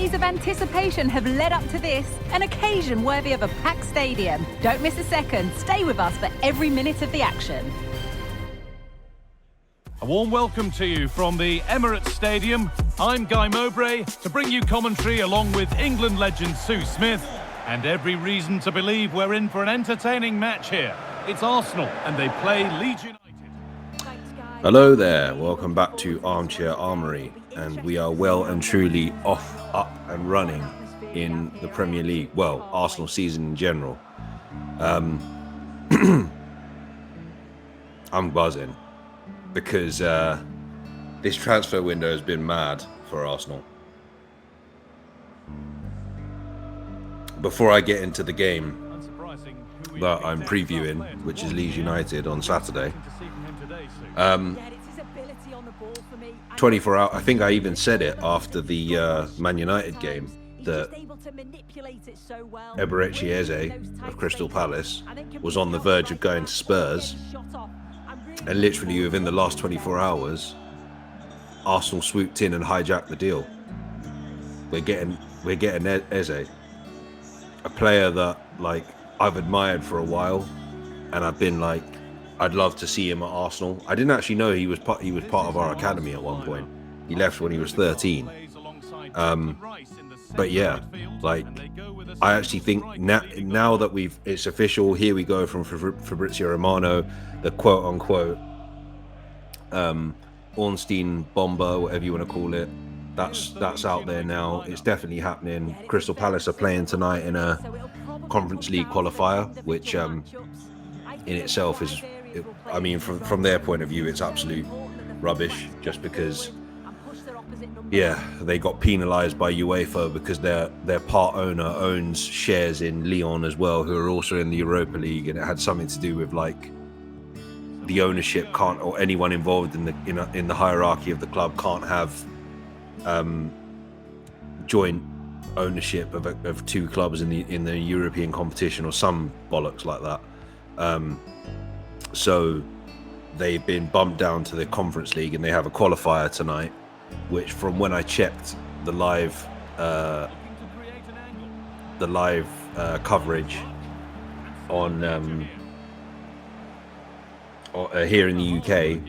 Days of anticipation have led up to this, an occasion worthy of a packed stadium. Don't miss a second. Stay with us for every minute of the action. A warm welcome to you from the Emirates Stadium. I'm Guy Mowbray to bring you commentary along with England legend Sue Smith. And every reason to believe we're in for an entertaining match here. It's Arsenal and they play Leeds United. Hello there, welcome back to Armchair Armory, and we are well and truly up and running in the Premier League. Well, Arsenal season in general. I'm buzzing because this transfer window has been mad for Arsenal. Before I get into the game that I'm previewing, which is Leeds United on Saturday, 24 hours, I think I even said it after the Man United game, that Eberechi Eze of Crystal Palace was on the verge of going to Spurs, and literally within the last 24 hours Arsenal swooped in and hijacked the deal. We're getting Eze, a player that like I've admired for a while, and I've been like, I'd love to see him at Arsenal. I didn't actually know he was part of our academy at one point. He left when he was 13. But yeah, like I actually think now that it's official, here we go from Fabrizio Romano, the quote unquote Ornstein bomber, whatever you want to call it. That's out there now. It's definitely happening. Crystal Palace are playing tonight in a Conference League qualifier, which in itself is, I mean, from their point of view, it's absolute rubbish, just because, yeah, they got penalised by UEFA because their part owner owns shares in Lyon as well, who are also in the Europa League, and it had something to do with like the ownership can't, or anyone involved in the hierarchy of the club can't have joint ownership of two clubs in the European competition or some bollocks like that. So they've been bumped down to the Conference League, and they have a qualifier tonight, which from when I checked the live coverage on here in the UK,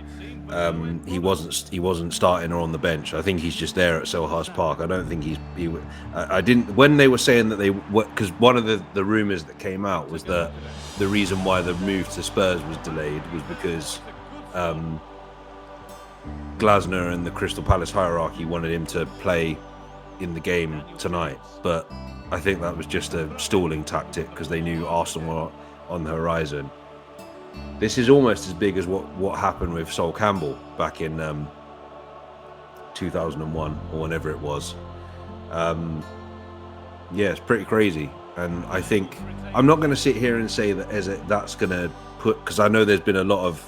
he wasn't starting or on the bench. I think he's just there at Selhurst Park. I don't think I didn't, when they were saying that they were, because one of the rumours that came out was that the reason why the move to Spurs was delayed was because Glasner and the Crystal Palace hierarchy wanted him to play in the game tonight, but I think that was just a stalling tactic because they knew Arsenal were on the horizon. This is almost as big as what happened with Sol Campbell back in 2001 or whenever it was. Yeah, it's pretty crazy. And I think I'm not going to sit here and say that that's going to put, because I know there's been a lot of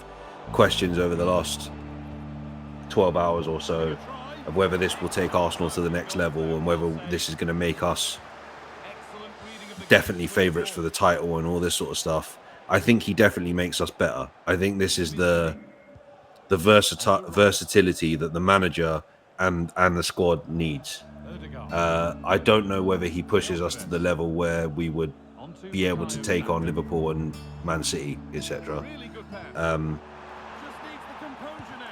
questions over the last 12 hours or so of whether this will take Arsenal to the next level and whether this is going to make us definitely favourites for the title and all this sort of stuff. I think he definitely makes us better. I think this is the versatility that the manager and the squad needs. I don't know whether he pushes us to the level where we would be able to take on Liverpool and Man City, etc.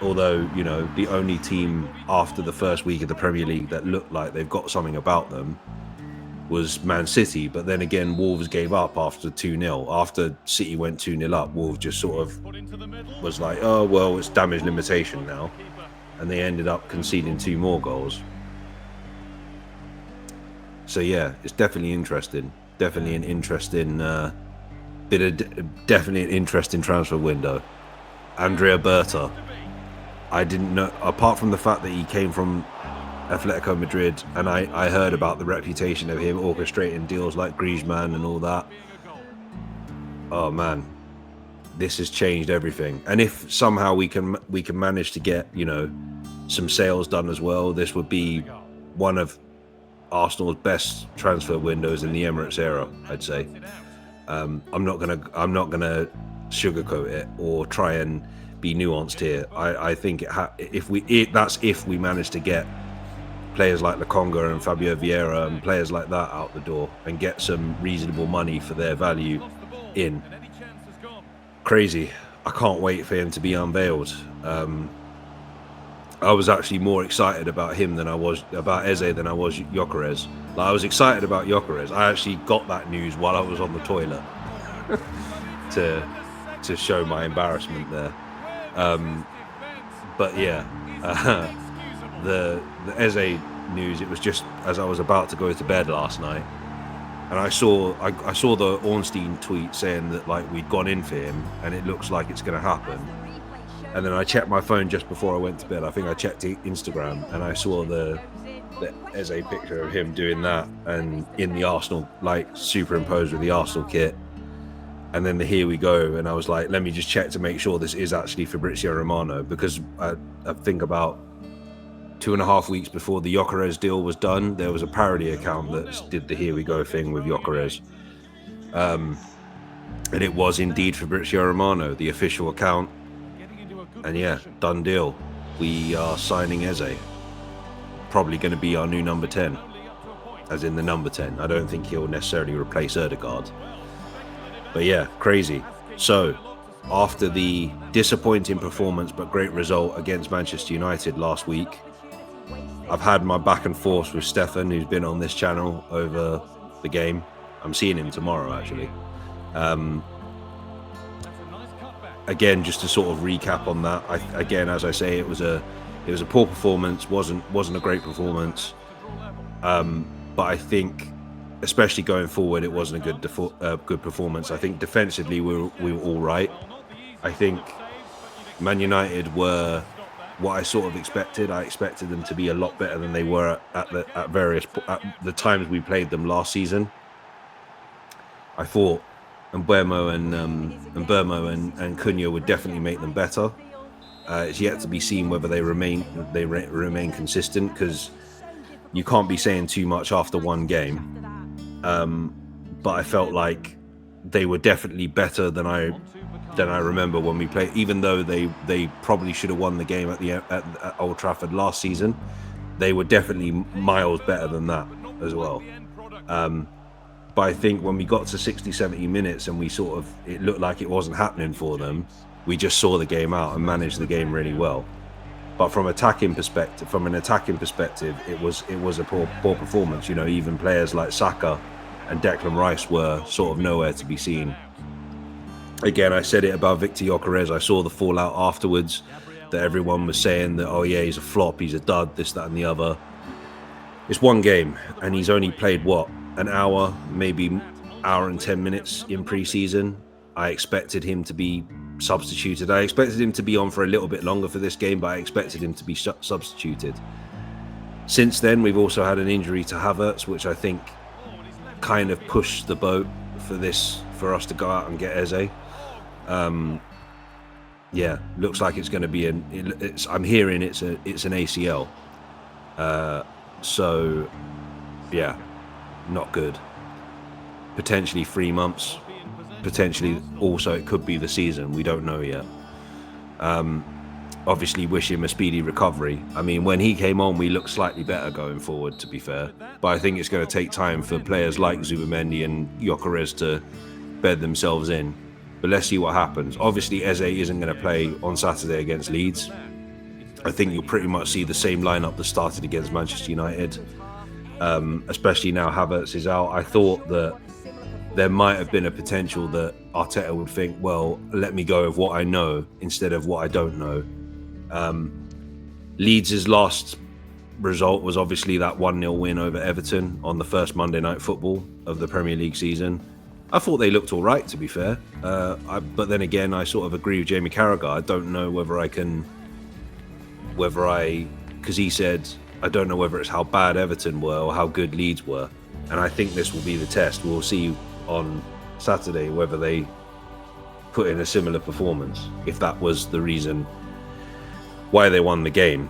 Although, you know, the only team after the first week of the Premier League that looked like they've got something about them was Man City. But then again, Wolves gave up after 2-0. After City went 2-0 up, Wolves just sort of was like, oh, well, it's damage limitation now. And they ended up conceding 2 more goals. So yeah, it's definitely interesting. Definitely an interesting definitely an interesting transfer window. Andrea Berta, I didn't know, apart from the fact that he came from Atletico Madrid, and I heard about the reputation of him orchestrating deals like Griezmann and all that. Oh man, this has changed everything. And if somehow we can manage to get, you know, some sales done as well, this would be one of Arsenal's best transfer windows in the Emirates era, I'd say. I'm not gonna sugarcoat it or try and be nuanced here. I think that's if we manage to get players like Lokonga and Fabio Vieira and players like that out the door and get some reasonable money for their value in. Crazy. I can't wait for him to be unveiled. I was actually more excited about him than I was about Eze than I was Gyökeres. Like, I was excited about Gyökeres. I actually got that news while I was on the toilet to show my embarrassment there. But yeah, the Eze news, it was just as I was about to go to bed last night, and I saw the Ornstein tweet saying that like we'd gone in for him and it looks like it's going to happen. And then I checked my phone just before I went to bed. I think I checked Instagram and I saw the Eze picture of him doing that and in the Arsenal, like superimposed with the Arsenal kit. And then here we go. And I was like, let me just check to make sure this is actually Fabrizio Romano, because I think about 2.5 weeks before the Gyökeres deal was done, there was a parody account that did the here we go thing with Gyökeres. And it was indeed Fabrizio Romano, the official account. And yeah, done deal. We are signing Eze. Probably going to be our new number 10. As in the number 10. I don't think he'll necessarily replace Ødegaard. But yeah, crazy. So, after the disappointing performance but great result against Manchester United last week, I've had my back and forth with Stefan, who's been on this channel over the game. I'm seeing him tomorrow, actually. Again, just to sort of recap on that, again, as I say, it was a poor performance. wasn't a great performance, but I think, especially going forward, it wasn't a good performance. I think defensively we were all right. I think Man United were what I sort of expected. I expected them to be a lot better than they were at the times we played them last season. I thought Mbeumo and Cunha would definitely make them better. It's yet to be seen whether they remain consistent, because you can't be saying too much after one game. But I felt like they were definitely better than I remember when we played. Even though they probably should have won the game at Old Trafford last season, they were definitely miles better than that as well. But I think when we got to 60-70 minutes and it looked like it wasn't happening for them, we just saw the game out and managed the game really well. But from an attacking perspective, it was a poor performance. You know, even players like Saka and Declan Rice were sort of nowhere to be seen. Again, I said it about Victor Gyökeres. I saw the fallout afterwards that everyone was saying that, oh yeah, he's a flop, he's a dud, this, that and the other. It's one game and he's only played an hour, maybe hour and 10 minutes in pre-season. I expected him to be substituted. I expected him to be on for a little bit longer for this game, but I expected him to be substituted. Since then, we've also had an injury to Havertz, which I think kind of pushed the boat for us to go out and get Eze. Yeah, looks like it's going to be I'm hearing it's an ACL. So yeah, not good. Potentially 3 months. Potentially also it could be the season. We don't know yet. Obviously wish him a speedy recovery. I mean, when he came on, we looked slightly better going forward, to be fair. But I think it's going to take time for players like Zubimendi and Gyökeres to bed themselves in. But let's see what happens. Obviously, Eze isn't going to play on Saturday against Leeds. I think you'll pretty much see the same lineup that started against Manchester United. Especially now Havertz is out. I thought that there might have been a potential that Arteta would think, well, let me go with what I know instead of what I don't know. Leeds' last result was obviously that 1-0 win over Everton on the first Monday Night Football of the Premier League season. I thought they looked all right, to be fair. But then again, I sort of agree with Jamie Carragher. I don't know because he said, I don't know whether it's how bad Everton were or how good Leeds were. And I think this will be the test. We'll see on Saturday whether they put in a similar performance, if that was the reason why they won the game.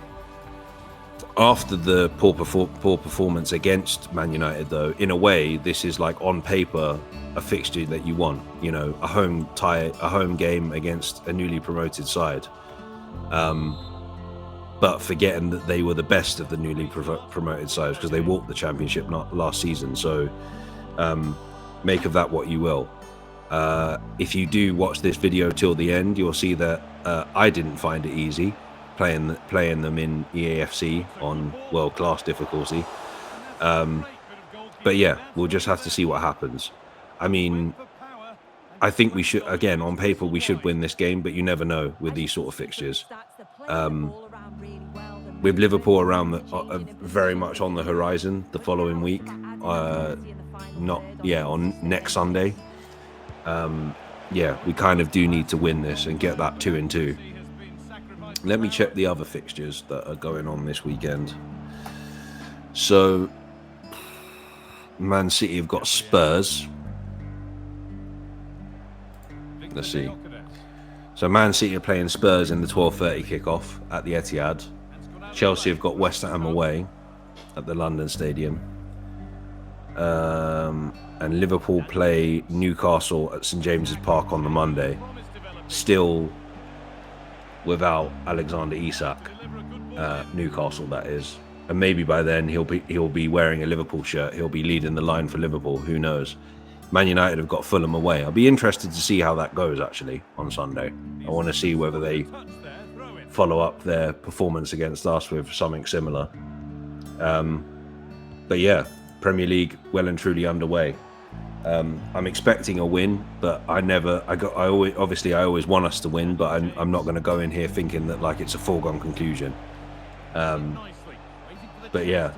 After the poor performance against Man United, though, in a way, this is like on paper a fixture that you want. You know, a home game against a newly promoted side. but forgetting that they were the best of the newly promoted sides because they walked the championship last season. So make of that what you will. If you do watch this video till the end, you'll see that I didn't find it easy playing them in EAFC on world-class difficulty. But yeah, we'll just have to see what happens. I mean, I think we should, again, on paper, we should win this game, but you never know with these sort of fixtures. With Liverpool around very much on the horizon the following week, on next Sunday. Yeah, we kind of do need to win this and get that 2-2. Let me check the other fixtures that are going on this weekend. So, Man City have got Spurs. Let's see. So Man City are playing Spurs in the 12:30 kickoff at the Etihad. Chelsea have got West Ham away at the London Stadium. And Liverpool play Newcastle at St James's Park on the Monday. Still without Alexander Isak, Newcastle that is. And maybe by then he'll be wearing a Liverpool shirt. He'll be leading the line for Liverpool. Who knows? Man United have got Fulham away. I'll be interested to see how that goes actually on Sunday. I want to see whether they follow up their performance against us with something similar. But yeah, Premier League well and truly underway. I'm expecting a win, but I always want us to win, but I'm not going to go in here thinking that like it's a foregone conclusion. But yeah,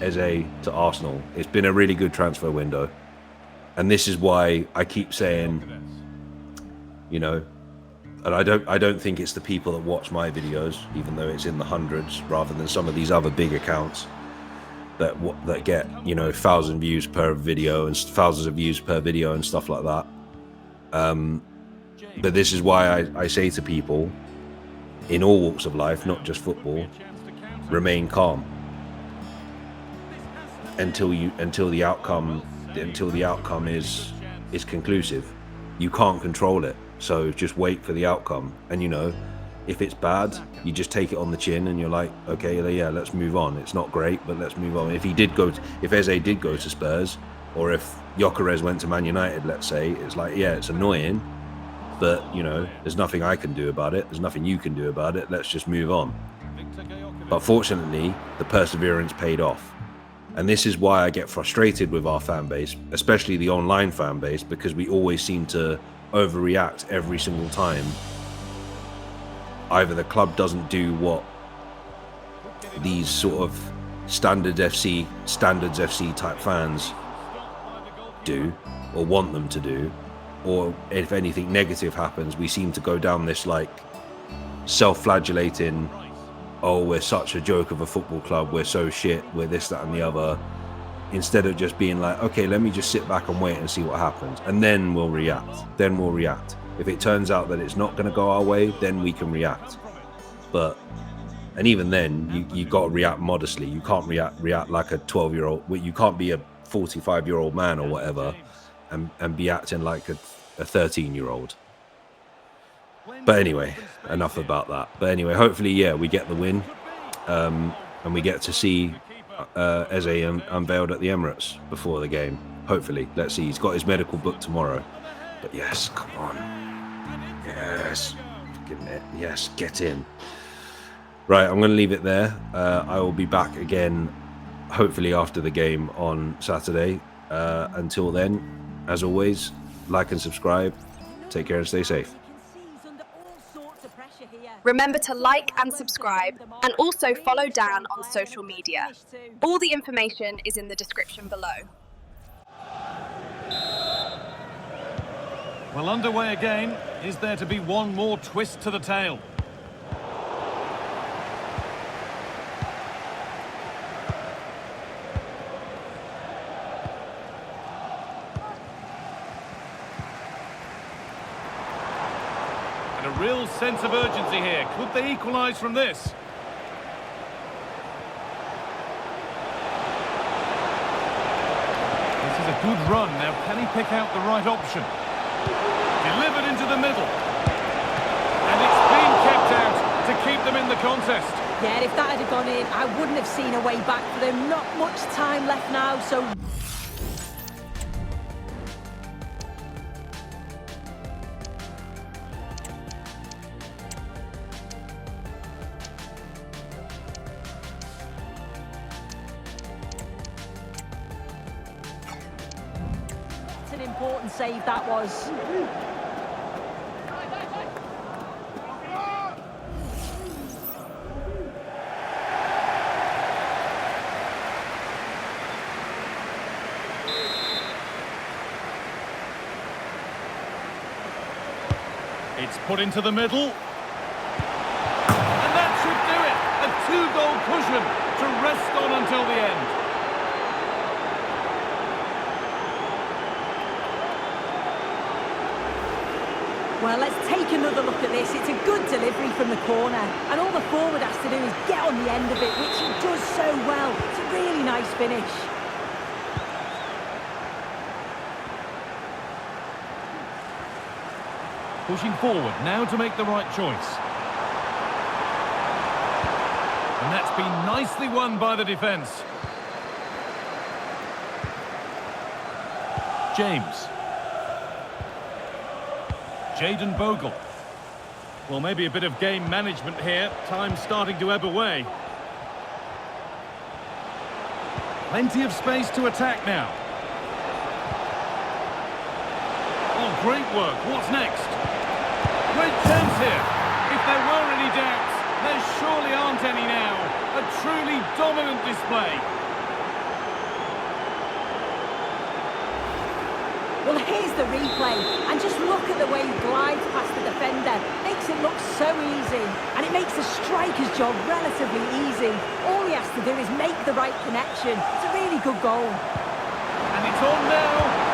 Eze to Arsenal. It's been a really good transfer window. And this is why I keep saying, you know, and I don't think it's the people that watch my videos, even though it's in the hundreds, rather than some of these other big accounts that get, you know, 1,000 views per video and thousands of views per video and stuff like that. But this is why I say to people in all walks of life, not just football, remain calm until the outcome is conclusive. You can't control it, so just wait for the outcome. And you know, if it's bad, you just take it on the chin and you're like, okay, yeah, let's move on. It's not great, but let's move on. If Eze did go to Spurs, or if Gyökeres went to Man United, let's say, it's like, yeah, it's annoying, but you know, there's nothing I can do about it. There's nothing you can do about it. Let's just move on. But fortunately, the perseverance paid off. And this is why I get frustrated with our fan base, especially the online fan base, because we always seem to overreact every single time. Either the club doesn't do what these sort of standards FC type fans do or want them to do, or if anything negative happens, we seem to go down this like self-flagellating, oh, we're such a joke of a football club, we're so shit, we're this, that and the other, instead of just being like, okay, let me just sit back and wait and see what happens, and then we'll react. If it turns out that it's not going to go our way, then we can react. And even then, you got to react modestly. You can't react like a 12-year-old. You can't be a 45-year-old man or whatever and be acting like a 13-year-old. But anyway, enough about that. But anyway, hopefully, yeah, we get the win. And we get to see Eze unveiled at the Emirates before the game. Hopefully. Let's see. He's got his medical book tomorrow. But yes, come on. Yes. Yes, get in. Right, I'm going to leave it there. I will be back again, hopefully after the game on Saturday. Until then, as always, like and subscribe. Take care and stay safe. Remember to like and subscribe, and also follow Dan on social media. All the information is in the description below. Well, underway again. Is there to be one more twist to the tale? And a real sense of urgency here. Could they equalise from this? This is a good run. Now, can he pick out the right option? Delivered into the middle. And it's been kept out to keep them in the contest. Yeah, if that had gone in, I wouldn't have seen a way back for them. Not much time left now, so... It's an important save that was. It's put into the middle. And that should do it. A 2-goal cushion to rest on until the end. Well, let's take another look at this. It's a good delivery from the corner. And all the forward has to do is get on the end of it, which he does so well. It's a really nice finish. Pushing forward now to make the right choice. And that's been nicely won by the defence. James. Jayden Bogle. Well, maybe a bit of game management here. Time's starting to ebb away. Plenty of space to attack now. Oh, great work. What's next? Great chance here. If there were any doubts, there surely aren't any now. A truly dominant display. Well, here's the replay, and just look at the way he glides past the defender. Makes it look so easy, and it makes the striker's job relatively easy. All he has to do is make the right connection. It's a really good goal. And it's on now.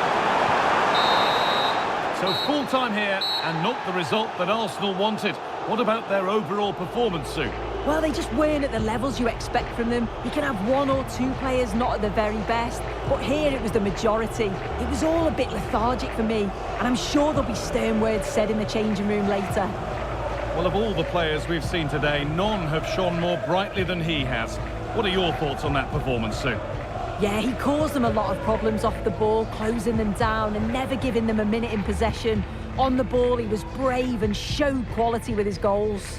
So full time here, and not the result that Arsenal wanted. What about their overall performance, Sue? Well, they just weren't at the levels you expect from them. You can have one or two players not at the very best, but here it was the majority. It was all a bit lethargic for me, and I'm sure there'll be stern words said in the changing room later. Well, of all the players we've seen today, none have shone more brightly than he has. What are your thoughts on that performance, Sue? Yeah, he caused them a lot of problems off the ball, closing them down and never giving them a minute in possession. On the ball, he was brave and showed quality with his goals.